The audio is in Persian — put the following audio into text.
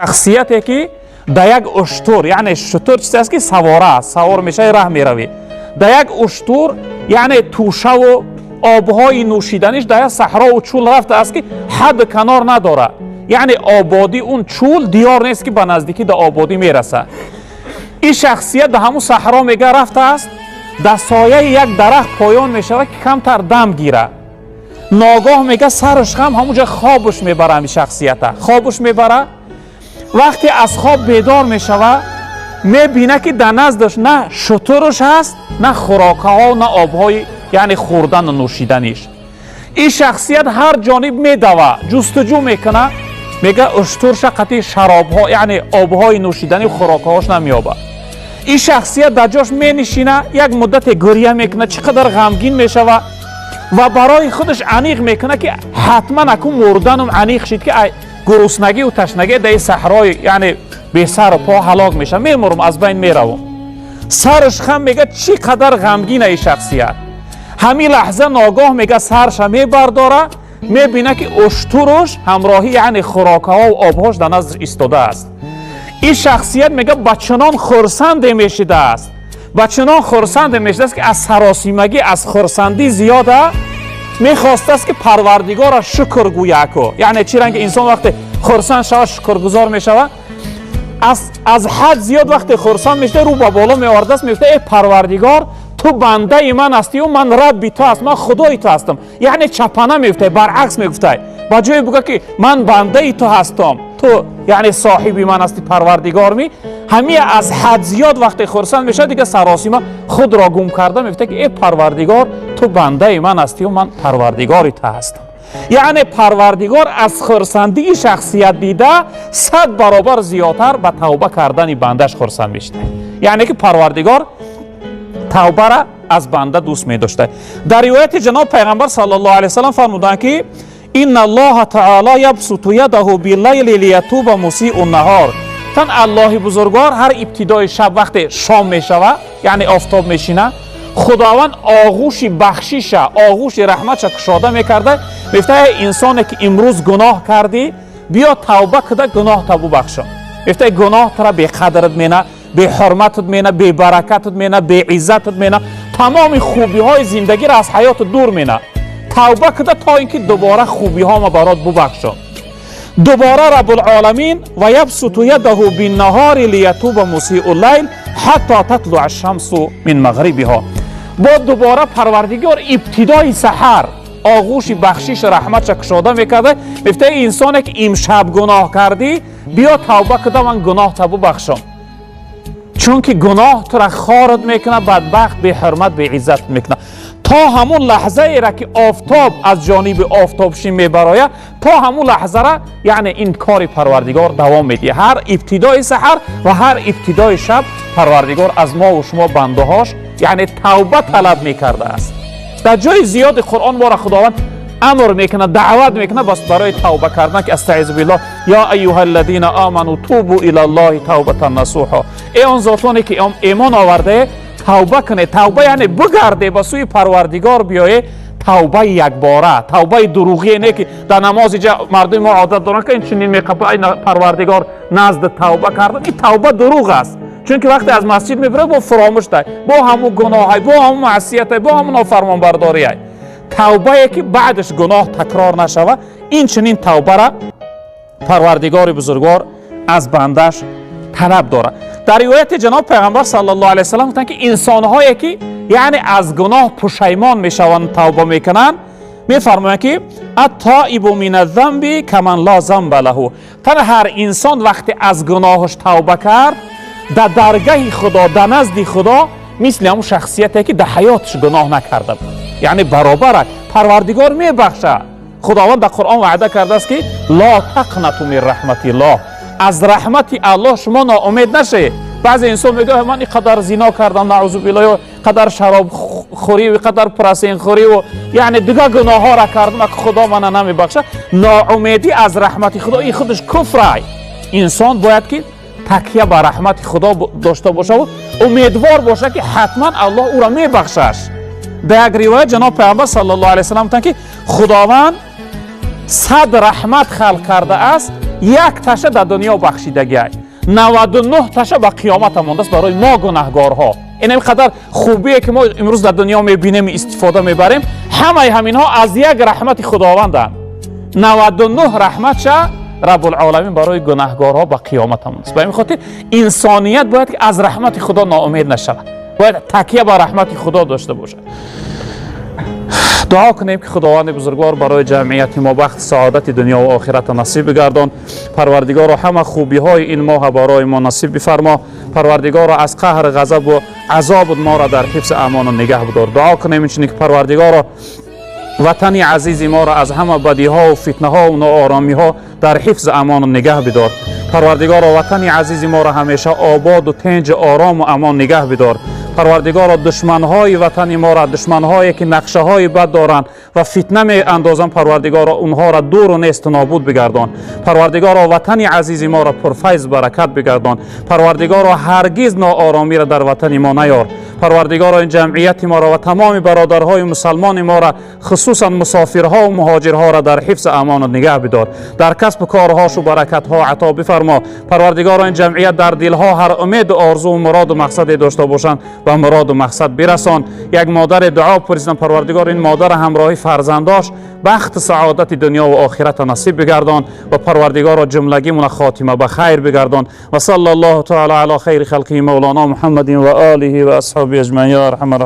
شخصیتی که در یک اشتر، یعنی شتر چیزی است که سواره است، سوار میشه راه میروی. در یک اشتر یعنی توشه و آبهای نوشیدنیش در یک صحرا و چول رفته است که حد کنار نداره، یعنی آبادی اون چول دیار نیست که به نزدیکی در آبادی میرسه. این شخصیت در همون صحرا میگه رفته است، در سایه یک درخت پایان میشود که کمتر دم گیره. ناگاه میگه سرش هم همونجا خوابش میبره. این شخصیت خوابش میبره. وقتی از خواب بیدار میشوه میبینه که در نزدش نه شترش هست، نه خوراکه ها، نه آبهای یعنی خوردن و نوشیدنیش. این شخصیت هر جانب میدوه، جستجو میکنه، میگه اشترش قطعی شراب ها یعنی آبهای نوشیدنی و خوراکه هاش نمیابه. این شخصیت در جاش مینشینه، یک مدت گریه میکنه، چقدر غمگین میشوه و برای خودش عنیق میکنه که حتما اکون مردنم عنیق شد که گرسنگی و تشنگی در صحرای یعنی بی سر و پا هلاک میشه، میمرم، از بین میروم. سرش خم میگه چقدر غمگینه این شخصیت. همین لحظه ناگاه میگه سرش میبرداره، میبینه که اشترش همراهی یعنی خوراکه ها و آبهاش در نظر ایستاده است. این شخصیت میگه بچنان خرسند میشده است، بچنان خرسند میشده است که از سراسیمگی از خرسندی زیاده میخواسته است که پروردگار را شکر گویه کو. یعنی چی رنگ انسان وقتی خرسند شود شکرگزار میشود، از حد زیاد وقتی خرسند میشه رو به بالا میآورده است، میگه ای پروردگار تو بنده من هستی و من رب تو هستم، من خدای تو هستم. یعنی چپانه میگفته، برعکس میگفته، با جای بگه که من بنده تو هستم، تو یعنی صاحبی من هستی، پروردگار می. همین از حد زیاد وقتی خرسند میشه دیگه سراسیمه خود را گم کرده میگفته که ای پروردگار تو بنده من هستی و من پروردگار تو هستم. یعنی پروردگار از خرسندی شخصیت دیده 100 برابر زیادتر به توبه کردن بندش خرسند میشه. یعنی که پروردگار توبه را از بنده دوست می داشته. در روایت جناب پیغمبر صلی الله علیه و سلم فرمودند که ان الله تعالی یبسط یده باللیل لیتوب مسیء النهار. تن الله بزرگوار هر ابتدای شب وقت شام می شود یعنی آفتاب میشینه، خداوند آغوش بخشش آغوش رحمتش کشاده میکرده، میگفته انسانی که امروز گناه کردی بیا توبه کده گناه تو ببخشم. میگفته گناه تو را بی قدرت مینه، بی حرمتت مینه، بی برکتت مینه، بی عزتت مینه، تمام خوبی های زندگی را از حیات دور مینه. توبه کده تا اینکه دوباره خوبی ها ما برات ببخشم. دوباره رب العالمین و یبسط یده بالنهار لیتوب مسیء اللیل حتی تطلع الشمس من مغربها. با دوباره پروردگار ابتدای سحر آغوش بخشش رحمتش کشاده میکرده، میگفته انسانی که امشب گناه کردی بیا توبه کده من گناه تو ببخشم. چون که گناه تو را خارت میکنه، بدبخت، به حرمت، به عزت میکنه. تا همون لحظه ای را که آفتاب از جانب آفتابشی میبراید، تا همون لحظه را یعنی این کار پروردگار دوام میده. هر ابتدای سحر و هر ابتدای شب پروردگار از ما و شما بنده هاش یعنی توبه طلب میکرده است. در جای زیاد قرآن ما را خداوند امر میکنه، دعوت میکنه بس برای توبه کردن که استعیذ بالله یا ایها الذین آمنوا توبوا الی الله توبه نصوحا. ای آن ذاتانی که ایمان آورده توبه کنه. توبه یعنی بگرده به سوی پروردگار بیایه. توبه یک باره، توبه دروغی نه که در نماز مردم ما عادت دارن که این چنین میگه پروردگار نزد توبه کردن. این توبه دروغ است. چون که وقتی از مسجد میبره با فراموش ده، با همون گناه، با همون معصیت، با همون نافرمانبرداری. توبه که بعدش گناه تکرار نشوه، این چنین توبه را پروردگار بزرگوار از بندش طلب داره. در روایت جناب پیغمبر صلی الله علیه و سلم گفتند که انسان‌هایی که یعنی از گناه پشیمان میشوند توبه میکنند، میفرمایند که التائب من الذنب کمن لا ذنب له. تن هر انسان وقتی از گناهش توبه کرد در درگاه خدا، در نزد خدا مثل همون شخصیتی که در حیاتش گناه نکرده بود. یعنی برابر پروردگار میبخشه. خداوند در قرآن وعده کرده است که لا تقنطوا من رحمت الله. از رحمت الله شما ناامید نشه. بعضی انسان میگه من اینقدر زنا کردم نعوذ بالله، قدر شراب خوری و قدر پرسین خوری و یعنی دیگه گناه ها را کردم که خدا من نمیبخشه. ناامیدی از رحمت خدا این خودش کفره. انسان باید که تکیه به رحمت خدا داشته باشه و امیدوار باشه که حتما الله او را میبخشش. در یک روایت جناب پیامبر صلی الله علیه و سلم گفتند که خداوند 100 رحمت خلق کرده است، یک تشه در دنیا بخشیدگی است، 99 تشه به قیامت مانده است برای ما گناهگارها. این اینقدر خوبیه که ما امروز در دنیا میبینیم، استفاده میبریم، همه همینها از یک رحمت خداوندند. 99 رحمت شه رب العالمین برای گناهگارها به قیامت مانده است. به این خاطر انسانیت باید که از رحمت خدا ناامید نشود، باید تکیه به رحمت خدا داشته باشه. دعا کنیم که خداوند بزرگوار برای جمعیت ما بخت سعادت دنیا و آخرت نصیب بگردان. پروردگار همه خوبی های این ماه برای ما نصیب بفرما. پروردگار از قهر غضب و عذاب ما را در حفظ امان و نگه بدار. دعا کنیم اینچنین که پروردگار وطن عزیز ما را از همه بدی ها و فتنه ها و ناآرامی ها در حفظ امان و نگه بدار. پروردگار وطن عزیز ما را همیشه آباد و تنج آرام و امان نگه بدار. پروردگار دشمنهای وطن ما را، دشمنهایی که نقشه های بد دارند و فتنه می اندازند، پروردگار اونها را دور و نیست و نابود بگردان. پروردگار وطن عزیز ما را پرفیض برکت بگردان. پروردگار هرگز ناآرامی را در وطن ما نیار. پروردگار این جمعیت ما را و تمام برادرهای مسلمان ما را، خصوصا مسافرها و مهاجرها را در حفظ امان و نگه بدار. در کسب کارهاش و برکتها عطا بفرما. پروردگار این جمعیت در دلها هر امید و آرزو و مراد و مقصد داشته باشند و مراد و مقصد برسان. یک مادر دعا پرسیدم، پروردگار این مادر همراهی فرزنداش بخت سعادت دنیا و آخرت نصیب بگردان و پروردگار جملگی من خاتمه به خیر بگردان. و صلی الله تعالی علی خیر خلقه مولانا محمد و آله و اصحابه اجمعین. یا ارحم الراحمین.